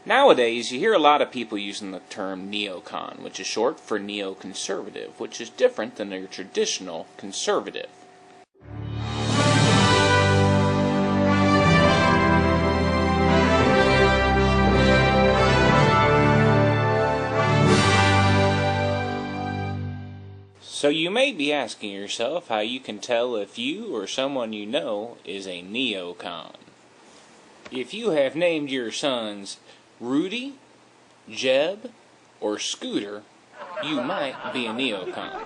Nowadays, you hear a lot of people using the term neocon, which is short for neoconservative, which is different than your traditional conservative. So you may be asking yourself how you can tell if you or someone you know is a neocon. If you have named your sons Rudy, Jeb, or Scooter, you might be a neocon.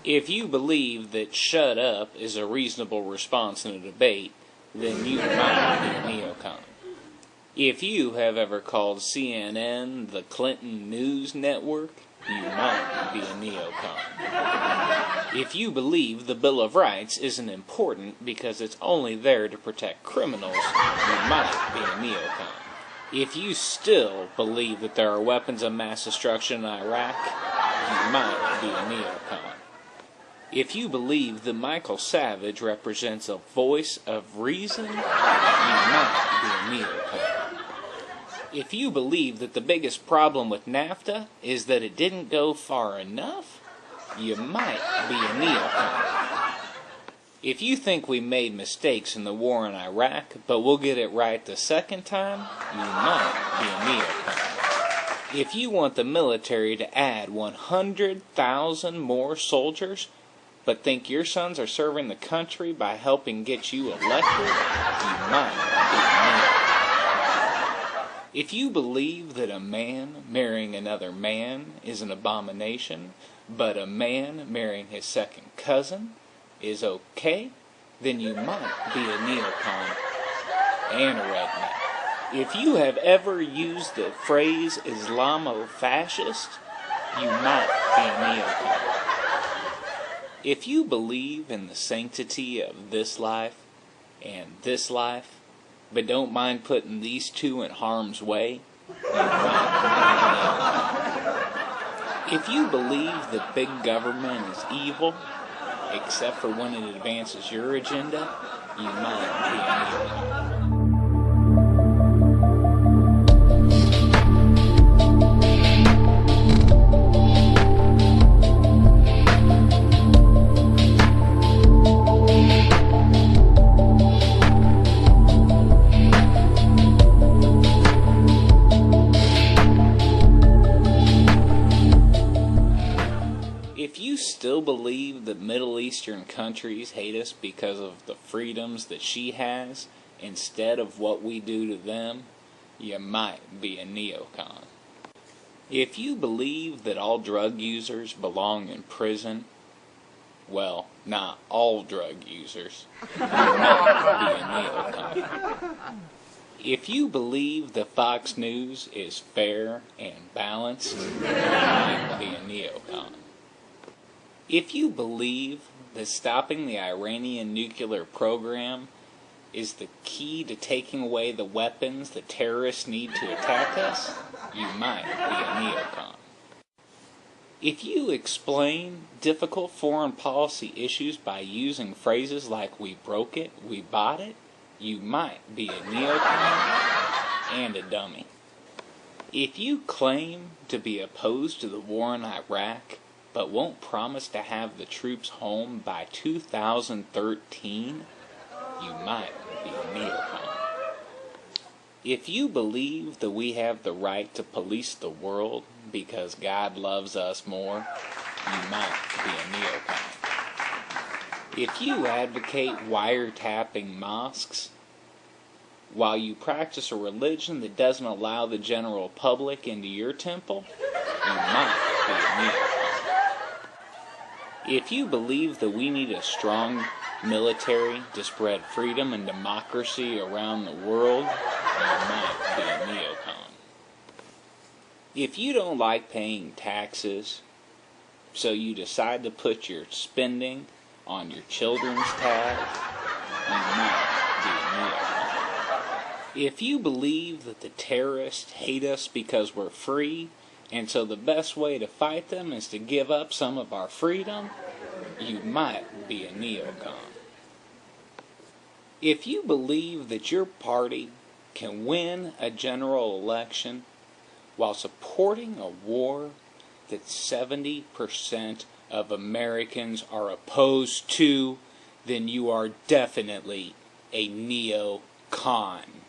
If you believe that shut up is a reasonable response in a debate, then you might be a neocon. If you have ever called CNN the Clinton News Network, you might be a neocon. If you believe the Bill of Rights isn't important because it's only there to protect criminals, you might be a neocon. If you still believe that there are weapons of mass destruction in Iraq, you might be a neocon. If you believe that Michael Savage represents a voice of reason, you might be a neocon. If you believe that the biggest problem with NAFTA is that it didn't go far enough, you might be a neocon. If you think we made mistakes in the war in Iraq, but we'll get it right the second time, you might be a neocon. If you want the military to add 100,000 more soldiers, but think your sons are serving the country by helping get you elected, you might be a neocon. If you believe that a man marrying another man is an abomination, but a man marrying his second cousin is okay, then you might be a neocon and a redneck. If you have ever used the phrase Islamo-fascist, you might be a neocon. If you believe in the sanctity of this life and this life, but don't mind putting these two in harm's way, you might be a neocon. If you believe that big government is evil, except for when it advances your agenda, you might be a neocon. If you still believe that Middle Eastern countries hate us because of the freedoms that she has instead of what we do to them, you might be a neocon. If you believe that all drug users belong in prison, well, not all drug users, you might be a neocon. If you believe that Fox News is fair and balanced, you might be a neocon. If you believe that stopping the Iranian nuclear program is the key to taking away the weapons the terrorists need to attack us, you might be a neocon. If you explain difficult foreign policy issues by using phrases like "we broke it, we bought it," you might be a neocon and a dummy. If you claim to be opposed to the war in Iraq, but won't promise to have the troops home by 2013, you might be a neocon. If you believe that we have the right to police the world because God loves us more, you might be a neocon. If you advocate wiretapping mosques while you practice a religion that doesn't allow the general public into your temple, you might be a neocon. If you believe that we need a strong military to spread freedom and democracy around the world, you might be a neocon. If you don't like paying taxes, so you decide to put your spending on your children's tab, you might be a neocon. If you believe that the terrorists hate us because we're free, and so the best way to fight them is to give up some of our freedom, you might be a neocon. If you believe that your party can win a general election while supporting a war that 70% of Americans are opposed to, then you are definitely a neocon.